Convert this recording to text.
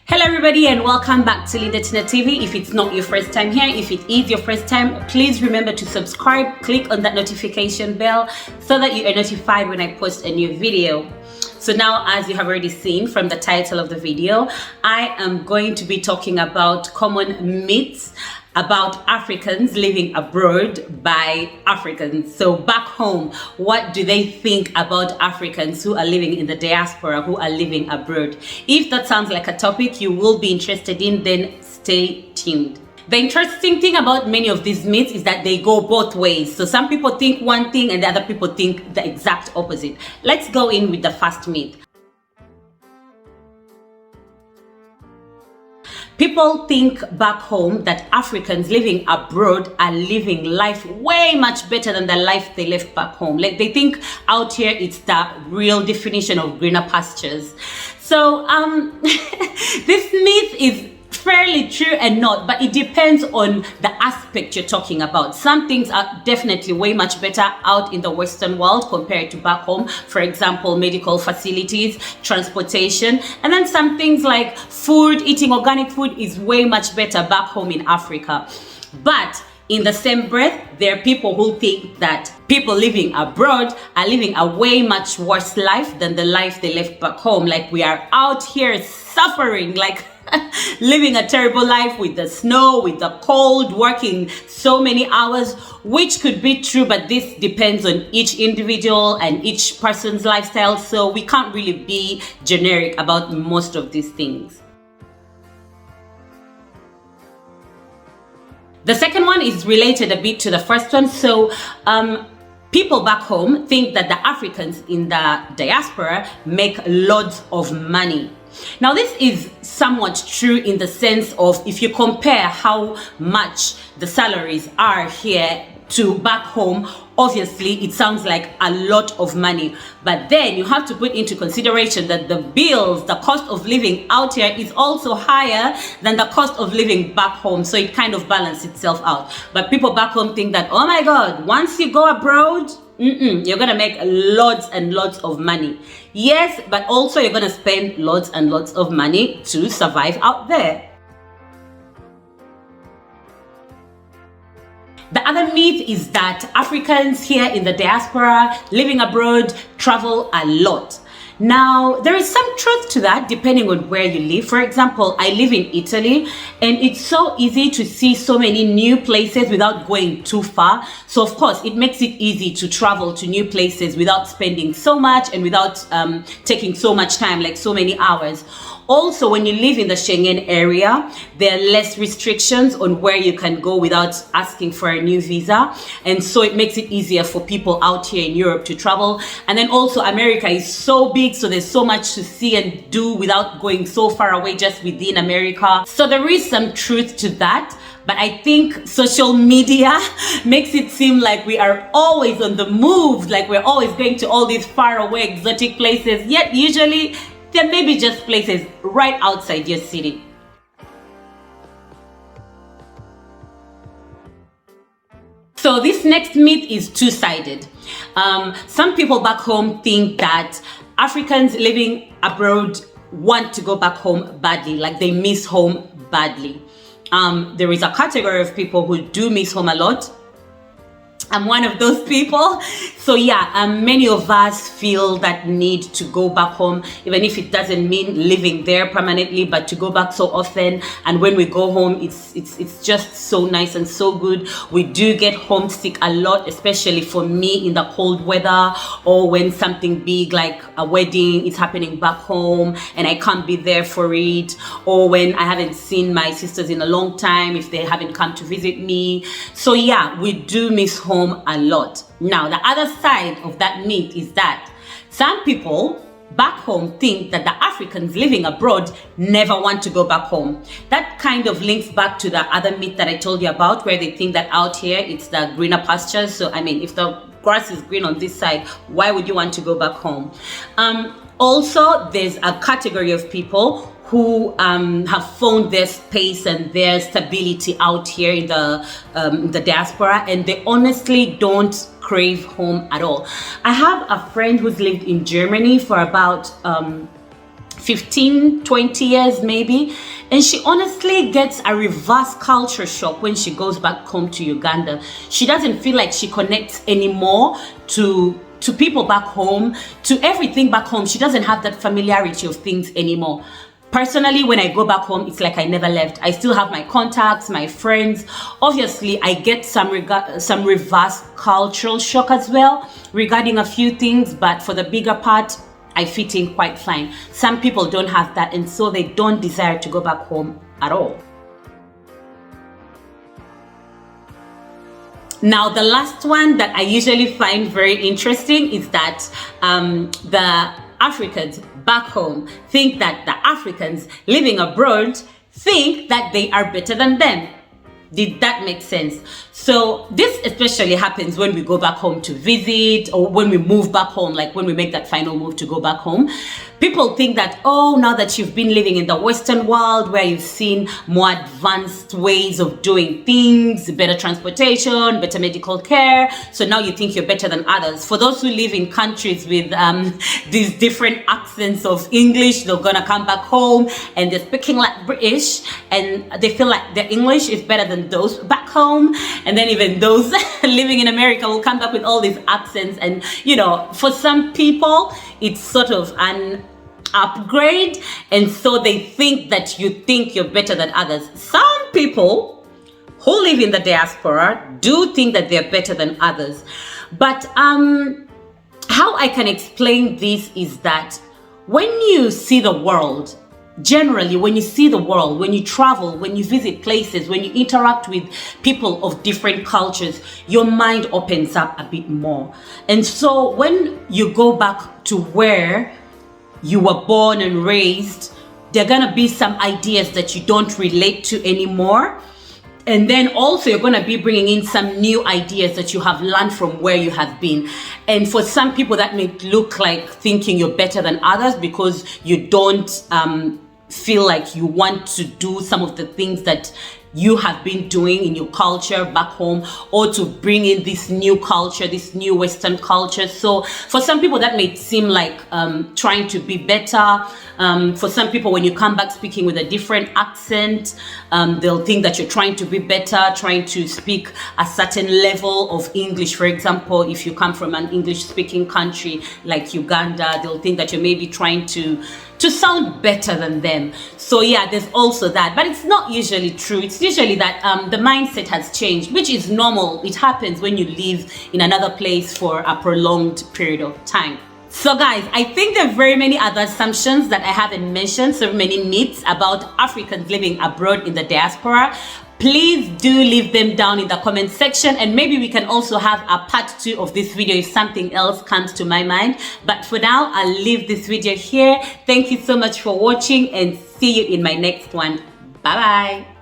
Hello everybody and welcome back to Linda Tina TV. If it's not your first time here, if it is your first time, please remember to subscribe, click on that notification bell so that you are notified when I post a new video. So now, as you have already seen from the title of the video, I am going to be talking about common myths about Africans living abroad by Africans. So back home, what do they think about Africans who are living in the diaspora, who are living abroad? If that sounds like a topic you will be interested in, then stay tuned. The interesting thing about many of these myths is that they go both ways. So some people think one thing and the other people think the exact opposite. Let's go in with the first myth. People think back home that Africans living abroad are living life way much better than the life they left back home. Like they think out here it's the real definition of greener pastures. So this myth is fairly true and not, but it depends on the aspect you're talking about. Some things are definitely way much better out in the Western world compared to back home. For example, medical facilities, transportation, and then some things like food, eating organic food is way much better back home in Africa. But in the same breath, there are people who think that people living abroad are living a way much worse life than the life they left back home. Like we are out here suffering, like living a terrible life with the snow, with the cold, working so many hours, which could be true, but this depends on each individual and each person's lifestyle. So we can't really be generic about most of these things. The second one is related a bit to the first one. So people back home think that the Africans in the diaspora make loads of money. Now, this is somewhat true in the sense of if you compare how much the salaries are here to back home, obviously it sounds like a lot of money. But then you have to put into consideration that the bills, the cost of living out here is also higher than the cost of living back home. So it kind of balances itself out. But people back home think that, oh my God, once you go abroad, you're gonna make lots and lots of money. Yes, but also you're gonna spend lots and lots of money to survive out there. The other myth is that Africans here in the diaspora living abroad travel a lot. Now, there is some truth to that depending on where you live. For example, I live in Italy and it's so easy to see so many new places without going too far. So of course, it makes it easy to travel to new places without spending so much and without taking so much time, like so many hours. Also, when you live in the Schengen area, there are less restrictions on where you can go without asking for a new visa. And so it makes it easier for people out here in Europe to travel. And then also America is so big, so there's so much to see and do without going so far away just within America. So there is some truth to that. But I think social media makes it seem like we are always on the move, like we're always going to all these far away exotic places. Yet usually there may be just places right outside your city. So this next myth is two-sided. Some people back home think that Africans living abroad want to go back home badly, like they miss home badly. There is a category of people who do miss home a lot. I'm one of those people. So yeah, many of us feel that need to go back home, even if it doesn't mean living there permanently, but to go back so often. And when we go home, it's just so nice and so good. We do get homesick a lot, especially for me in the cold weather, or when something big like a wedding is happening back home and I can't be there for it, or when I haven't seen my sisters in a long time, if they haven't come to visit me. So yeah, we do miss home a lot. Now, the other side of that myth is that some people back home think that the Africans living abroad never want to go back home. That kind of links back to the other myth that I told you about, where they think that out here it's the greener pastures. So I mean, if the grass is green on this side, why would you want to go back home? Also, there's a category of people who have found their space and their stability out here in the diaspora, and they honestly don't crave home at all. I have a friend who's lived in Germany for about 15, 20 years maybe, and she honestly gets a reverse culture shock when she goes back home to Uganda. She doesn't feel like she connects anymore to people back home, to everything back home. She doesn't have that familiarity of things anymore. Personally, when I go back home, it's like I never left. I still have my contacts, my friends. Obviously, I get some reverse cultural shock as well regarding a few things, but for the bigger part, I fit in quite fine. Some people don't have that, and so they don't desire to go back home at all. Now, the last one that I usually find very interesting is that the Africans back home think that the Africans living abroad think that they are better than them. Did that make sense? So this especially happens when we go back home to visit, or when we move back home, like when we make that final move to go back home. People think that, oh, now that you've been living in the Western world where you've seen more advanced ways of doing things, better transportation, better medical care, so now you think you're better than others. For those who live in countries with these different accents of English, they're gonna come back home and they're speaking like British, and they feel like their English is better than those back home. And then even those living in America will come back with all these accents, and you know, for some people it's sort of an upgrade, and so they think that you think you're better than others. Some people who live in the diaspora do think that they're better than others, but how I can explain this is that when you see the world, generally when you see the world, when you travel, when you visit places, when you interact with people of different cultures, your mind opens up a bit more. And so when you go back to where you were born and raised, there are gonna be some ideas that you don't relate to anymore. And then also you're gonna be bringing in some new ideas that you have learned from where you have been. And for some people that may look like thinking you're better than others because you don't feel like you want to do some of the things that you have been doing in your culture back home, or to bring in this new culture, this new Western culture. So for some people that may seem like trying to be better. For some people, when you come back speaking with a different accent, they'll think that you're trying to be better, trying to speak a certain level of English. For example, if you come from an English speaking country like Uganda, they'll think that you're maybe trying to sound better than them. So yeah, there's also that, but it's not usually true. It's usually that the mindset has changed, which is normal. It happens when you live in another place for a prolonged period of time. So guys, I think there are very many other assumptions that I haven't mentioned, so many myths about Africans living abroad in the diaspora. Please do leave them down in the comment section, and maybe we can also have a part 2 of this video if something else comes to my mind. But for now, I'll leave this video here. Thank you so much for watching, and see you in my next one. Bye bye.